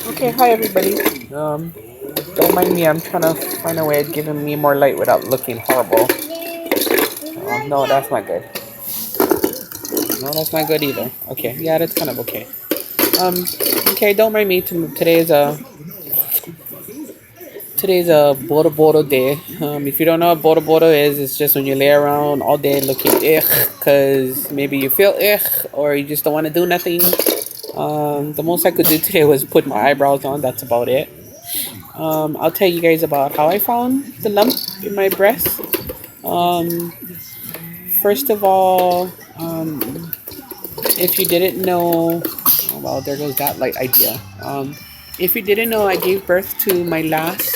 Okay, hi everybody. Don't mind me. I'm trying to find a way of giving me more light without looking horrible. No, that's not good. No, that's not good either. Okay, yeah, that's kind of okay. Um, okay, don't mind me. Today's a Boro Boro day. If you don't know what Boro Boro is, it's just when you lay around all day looking because maybe you feel or you just don't want to do nothing. The most I could do today was put my eyebrows on. That's about it. I'll tell you guys about how I found the lump in my breast. Um, First of all, if you didn't know, oh, well, there goes that light idea. If you didn't know, I gave birth to my last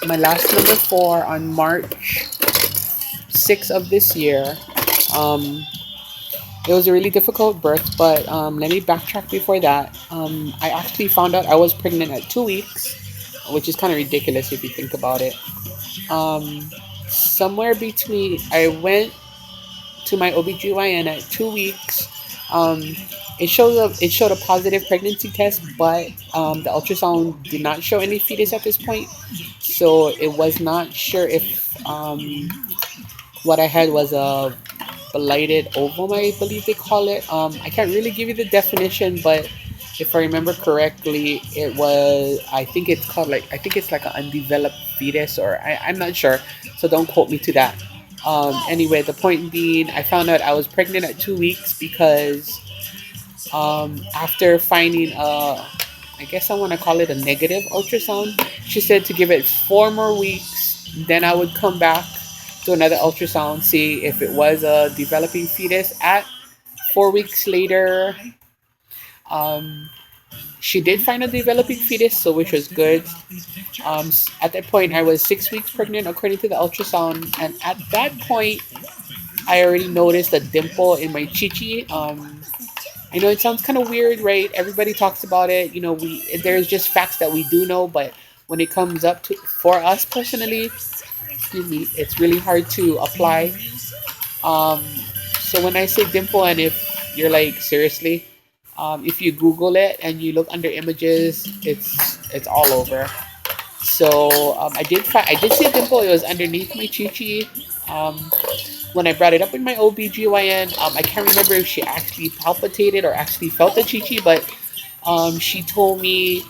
number four on March 6th of this year. Um, it was a really difficult birth, but let me backtrack before that. I actually found out I was pregnant at 2 weeks, which is kind of ridiculous if you think about it. Um, Somewhere between, I went to my OBGYN at 2 weeks. Um, it showed a positive pregnancy test, but the ultrasound did not show any fetus at this point. So it was not sure if what I had was a blighted ovum, I believe they call it. I can't really give you the definition, but if I remember correctly, it was. I think it's like an undeveloped fetus, or I'm not sure. So don't quote me to that. Anyway, the point being, I found out I was pregnant at 2 weeks because after finding I guess I want to call it a negative ultrasound, she said to give it 4 more weeks, then I would come back to another ultrasound, see if it was a developing fetus. At 4 weeks later, um, she did find a developing fetus, so which was good. At that point, I was 6 weeks pregnant according to the ultrasound, and at that point, I already noticed a dimple in my chichi. I know it sounds kind of weird, right? Everybody talks about it. We there's just facts that we do know, but when it comes up to for us personally, excuse me, it's really hard to apply. Um, so when I say dimple, and if you're like seriously, if you Google it and you look under images, it's all over. So I did see a dimple. It was underneath my chichi. Um, when I brought it up with my OBGYN, I can't remember if she actually palpitated or actually felt the chichi, but she told me,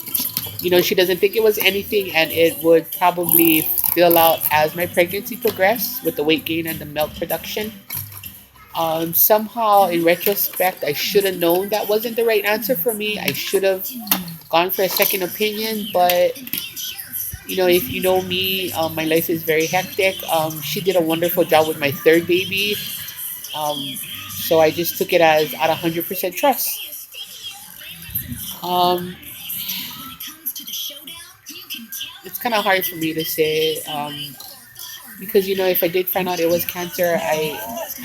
she doesn't think it was anything and it would probably fill out as my pregnancy progressed with the weight gain and the milk production. Somehow, in retrospect, I should have known that wasn't the right answer for me. I should have gone for a second opinion, but if you know me, my life is very hectic. She did a wonderful job with my third baby. Um, so I just took it as at 100% trust. Um, it's kind of hard for me to say because if I did find out it was cancer, I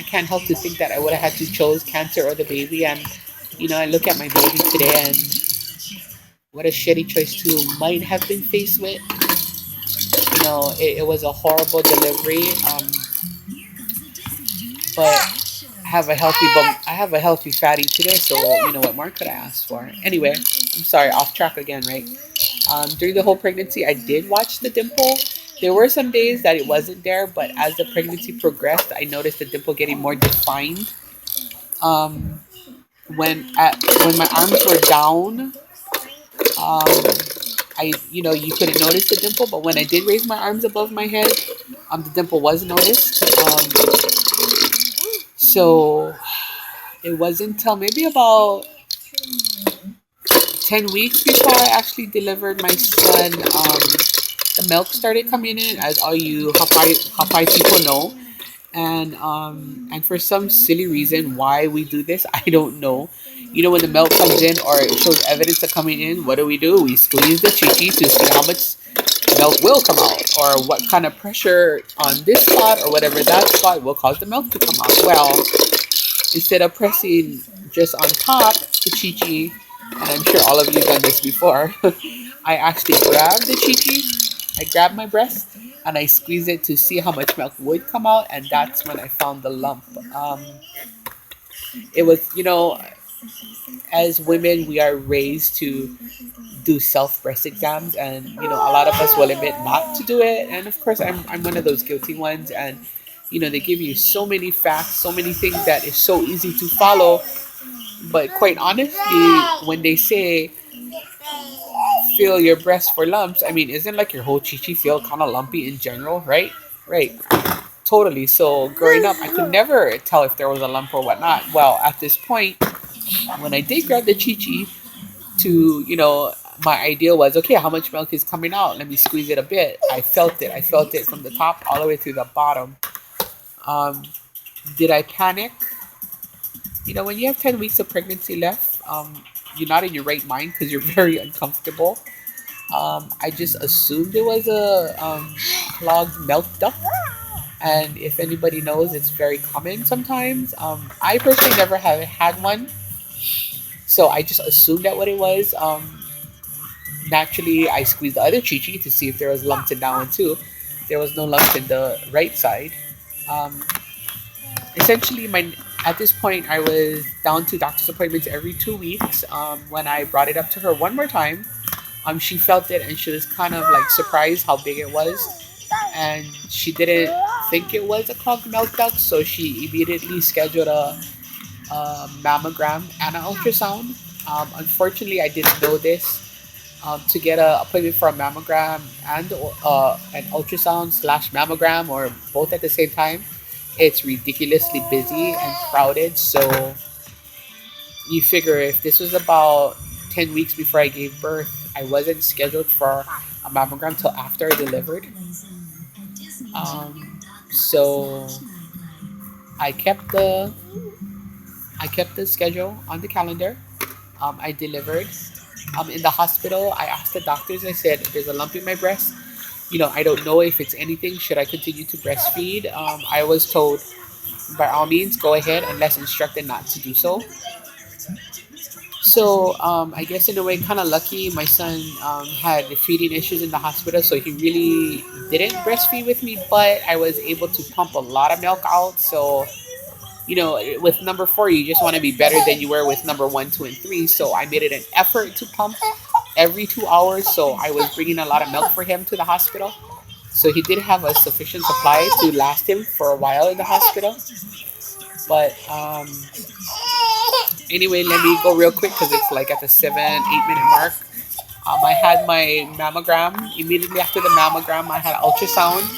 can't help to think that I would have had to chose cancer or the baby. And I look at my baby today and what a shitty choice to might have been faced with. It was a horrible delivery. But I have a healthy fatty today, so what more could I ask for? Anyway, I'm sorry, off track again, right? During the whole pregnancy, I did watch the dimple. There were some days that it wasn't there, but as the pregnancy progressed, I noticed the dimple getting more defined. Um, when my arms were down, um, you couldn't notice the dimple, but when I did raise my arms above my head, the dimple was noticed. So it wasn't until maybe about 10 weeks before I actually delivered my son. The milk started coming in, as all you Hapai people know, and for some silly reason why we do this, I don't know. When the milk comes in or it shows evidence of coming in, what do? We squeeze the chichi to see how much milk will come out, or what kind of pressure on this spot or whatever that spot will cause the milk to come out. Well, instead of pressing just on top the chichi, and I'm sure all of you have done this before, I actually grabbed the chichi, I grabbed my breast, and I squeezed it to see how much milk would come out, and that's when I found the lump. It was, as women, we are raised to do self breast exams, and a lot of us will admit not to do it. And of course, I'm one of those guilty ones. And they give you so many facts, so many things that is so easy to follow. But quite honestly, when they say feel your breast for lumps, I mean, isn't like your whole chichi feel kind of lumpy in general, right? Right. Totally. So growing up, I could never tell if there was a lump or whatnot. Well, at this point, when I did grab the chichi, to my ideal was, okay, how much milk is coming out, let me squeeze it a bit. I felt it from the top all the way through the bottom. um did I panic? When you have 10 weeks of pregnancy left, you're not in your right mind because you're very uncomfortable. I just assumed it was a clogged milk duct, and if anybody knows, it's very common sometimes. I personally never have had one, so I just assumed that what it was. Naturally, I squeezed the other chichi to see if there was lumps in that one too. There was no lumps in the right side. Um, Essentially, my at this point, I was down to doctor's appointments every 2 weeks. When I brought it up to her one more time, she felt it and she was kind of like surprised how big it was, and she didn't think it was a clogged milk duct, so she immediately scheduled a mammogram and an ultrasound. Unfortunately, I didn't know this. To get an appointment for a mammogram and an ultrasound slash mammogram, or both at the same time, it's ridiculously busy and crowded. So you figure if this was about 10 weeks before I gave birth, I wasn't scheduled for a mammogram till after I delivered. So I kept the I kept the schedule on the calendar. I delivered. In the hospital, I asked the doctors. I said, "There's a lump in my breast. I don't know if it's anything. Should I continue to breastfeed?" I was told, by all means, go ahead, unless instructed not to do so. So I guess in a way, kind of lucky. My son had feeding issues in the hospital, so he really didn't breastfeed with me. But I was able to pump a lot of milk out. So with number four, you just want to be better than you were with number one, two, and three. So I made it an effort to pump every 2 hours. So I was bringing a lot of milk for him to the hospital. So he did have a sufficient supply to last him for a while in the hospital. But anyway, let me go real quick because it's like at the 7, 8 minute mark. I had my mammogram. Immediately after the mammogram, I had ultrasound.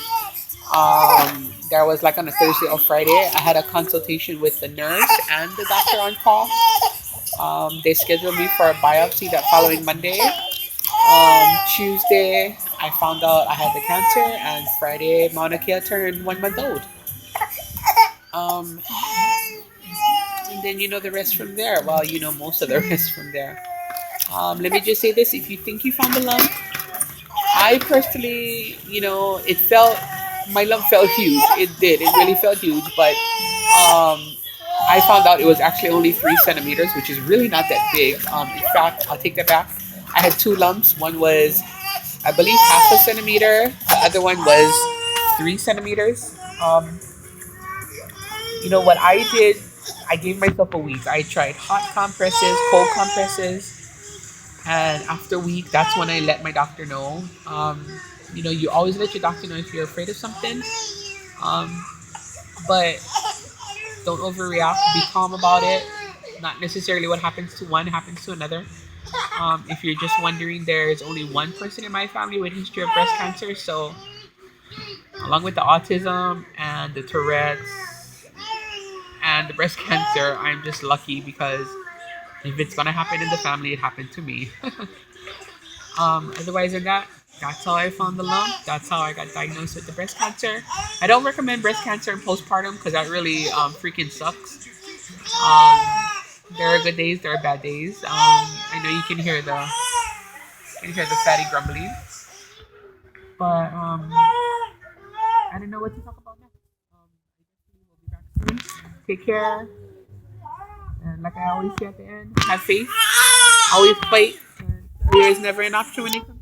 There was like on a Thursday or Friday, I had a consultation with the nurse and the doctor on call. They scheduled me for a biopsy that following Monday. Tuesday, I found out I had the cancer, and Friday, Mauna Kea turned 1 month old. Um, and then the rest from there. Well, most of the rest from there. Let me just say this: if you think you found the lump, I personally, it felt my lump felt huge. It did. It really felt huge, but I found out it was actually only 3 centimeters, which is really not that big. In fact, I'll take that back. I had two lumps. One was, I believe, half a centimeter. The other one was 3 centimeters. What I did, I gave myself a week. I tried hot compresses, cold compresses, and after a week, that's when I let my doctor know. You always let your doctor know if you're afraid of something, um, but don't overreact. Be calm about it. Not necessarily what happens to one happens to another. If you're just wondering, there's only one person in my family with history of breast cancer. So, along with the autism and the Tourette's and the breast cancer, I'm just lucky because if it's gonna happen in the family, it happened to me. Otherwise than that, that's how I found the lump. That's how I got diagnosed with the breast cancer. I don't recommend breast cancer in postpartum because that really freaking sucks. There are good days, there are bad days. I know you can hear the fatty grumbling, but I don't know what to talk about next. We'll be back soon. Take care, and like I always say at the end, have faith, always fight, and failure is never an option when it comes.